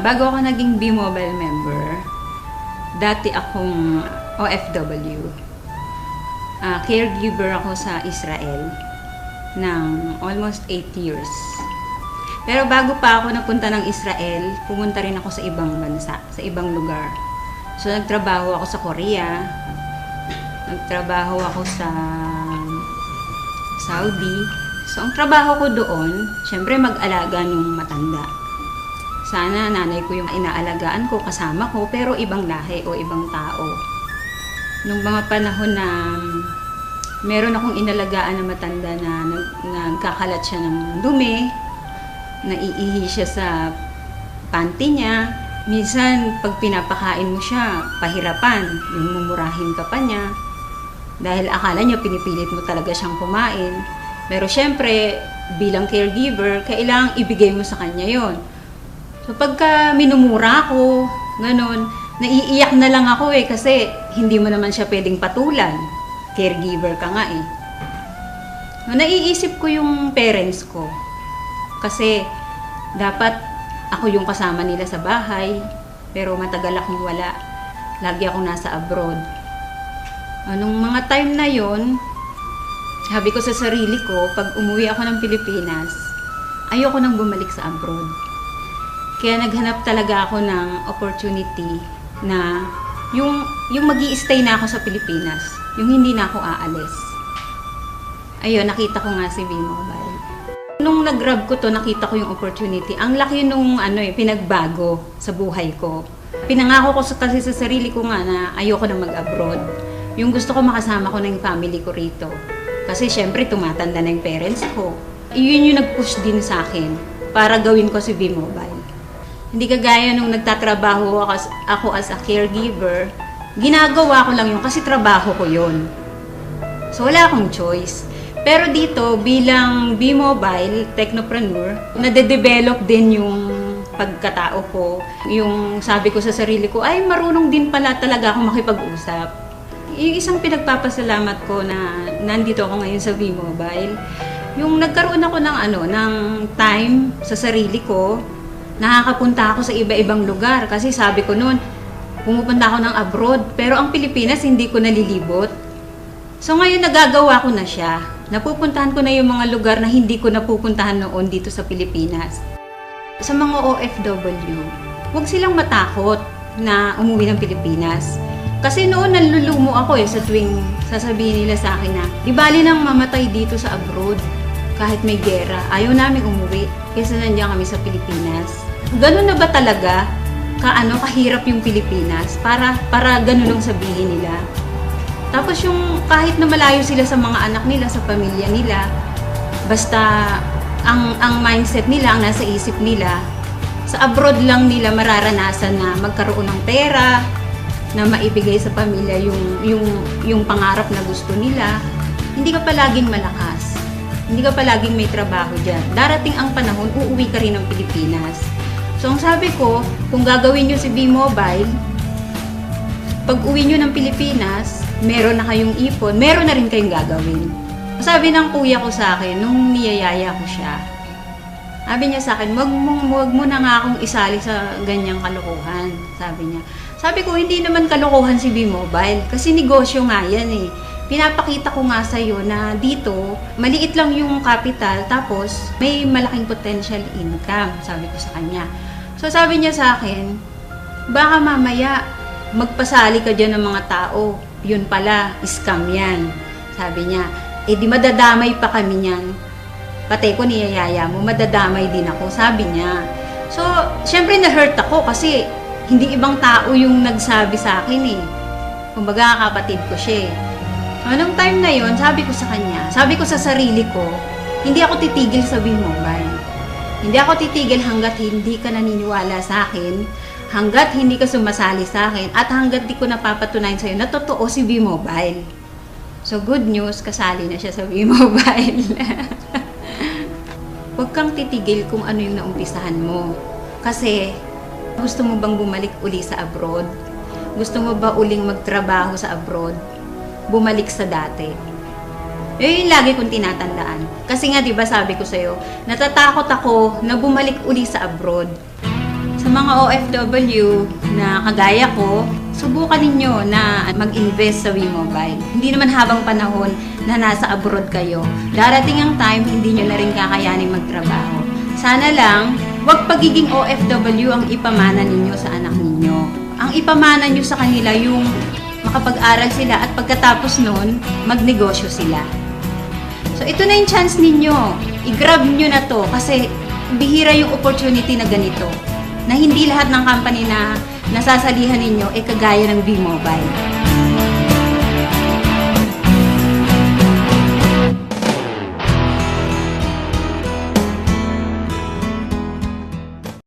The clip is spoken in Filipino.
Bago ako naging B-Mobile member, dati akong OFW. Caregiver ako sa Israel ng almost 8 years. Pero bago pa ako napunta ng Israel, pumunta rin ako sa ibang bansa, sa ibang lugar. So nagtrabaho ako sa Korea, nagtrabaho ako sa Saudi. So ang trabaho ko doon, syempre mag-alaga ng matanda. Sana nanay ko yung inaalagaan ko, kasama ko, pero ibang lahi o ibang tao. Nung mga panahon na meron akong inalagaan na matanda na nagkakalat siya ng dumi, naiihi siya sa panty niya, minsan pag pinapakain mo siya, pahirapan, yung mumurahin ka pa niya, dahil akala niya pinipilit mo talaga siyang kumain. Pero syempre, bilang caregiver, kailangang ibigay mo sa kanya yon. So pagka minumura ko, ganun, naiiyak na lang ako kasi hindi mo naman siya pwedeng patulan. Caregiver ka nga eh. Naiisip ko yung parents ko. Kasi dapat ako yung kasama nila sa bahay, pero matagal akong wala. Lagi akong nasa abroad. Nung mga time na yon, sabi ko sa sarili ko, pag umuwi ako ng Pilipinas, ayoko nang bumalik sa abroad. Kaya naghanap talaga ako ng opportunity na yung magi-stay na ako sa Pilipinas, yung hindi na ako aalis. Ayun, nakita ko nga si B-Mobile. Nung nag-grab ko to, nakita ko yung opportunity. Ang laki nung pinagbago sa buhay ko. Pinangako ko kasi sa sarili ko nga na ayoko na mag-abroad. Yung gusto ko makasama ko na yung family ko rito. Kasi syempre tumatanda na yung parents ko. Yun yung nag-push din sa akin para gawin ko si B-Mobile. Hindi kagaya nung nagtatrabaho ako as a caregiver, ginagawa ko lang yun kasi trabaho ko yun. So wala akong choice. Pero dito, bilang B-Mobile technopreneur, nade-develop din yung pagkatao ko. Yung sabi ko sa sarili ko, ay marunong din pala talaga ako makipag-usap. Yung isang pinagpapasalamat ko na nandito ako ngayon sa B-Mobile, yung nagkaroon ako ng time sa sarili ko, nakakapunta ako sa iba-ibang lugar kasi sabi ko noon, pumupunta ako ng abroad, pero ang Pilipinas hindi ko nalilibot. So ngayon nagagawa ko na siya. Napupuntahan ko na yung mga lugar na hindi ko napupuntahan noon dito sa Pilipinas. Sa mga OFW, huwag silang matakot na umuwi ng Pilipinas. Kasi noon nalulumo ako sa tuwing sasabihin nila sa akin na, di bali nang mamatay dito sa abroad kahit may gera. Ayaw namin umuwi kasi nandiyan kami sa Pilipinas. Ganun na ba talaga kahirap yung Pilipinas para ganun ang sabihin nila? Tapos yung kahit na malayo sila sa mga anak nila, sa pamilya nila, basta ang mindset nila, ang nasa isip nila, sa abroad lang nila mararanasan na magkaroon ng pera, na maibigay sa pamilya yung pangarap na gusto nila. Hindi ka palaging malakas. Hindi ka palaging may trabaho dyan. Darating ang panahon, uuwi ka rin ng Pilipinas. So, ang sabi ko, kung gagawin nyo si B-Mobile, pag uwi nyo ng Pilipinas, meron na kayong ipon, meron na rin kayong gagawin. Sabi ng kuya ko sa akin, nung niyayaya ko siya, sabi niya sa akin, wag mo na nga akong isali sa ganyang kalokohan, sabi niya. Sabi ko, hindi naman kalokohan si B-Mobile, kasi negosyo nga yan eh. Pinapakita ko nga sa'yo na dito, maliit lang yung capital, tapos may malaking potential income, sabi ko sa kanya. So sabi niya sa akin, baka mamaya magpasali ka dyan ng mga tao, yun pala, scam yan. Sabi niya, di madadamay pa kami niyan. Patay ko niyayaya mo, madadamay din ako, sabi niya. So, syempre na-hurt ako kasi hindi ibang tao yung nagsabi sa akin eh. Kumbaga, kapatid ko siya eh. Anong time na yon, sabi ko sa kanya, sabi ko sa sarili ko, hindi ako titigil sa B-Mobile. Hindi ako titigil hanggat hindi ka naniniwala sa akin, hanggat hindi ka sumasali sa akin, at hanggat di ko napapatunayan sa'yo na totoo si B-Mobile. So good news, kasali na siya sa B-Mobile. Huwag kang titigil kung ano yung naumpisahan mo. Kasi gusto mo bang bumalik uli sa abroad? Gusto mo ba uling magtrabaho sa abroad? Bumalik sa dati. Yung lagi kong tinatandaan. Kasi nga, di ba sabi ko sa'yo, natatakot ako na bumalik uli sa abroad. Sa mga OFW na kagaya ko, subukan ninyo na mag-invest sa WeMobile. Hindi naman habang panahon na nasa abroad kayo, darating ang time hindi nyo na rin kakayanin magtrabaho. Sana lang, wag pagiging OFW ang ipamana ninyo sa anak ninyo. Ang ipamana nyo sa kanila yung makapag-aral sila at pagkatapos nun, magnegosyo sila. So ito na yung chance ninyo. I-grab nyo na to kasi bihira yung opportunity na ganito. Na hindi lahat ng company na nasasalihan ninyo kagaya ng WeMobile.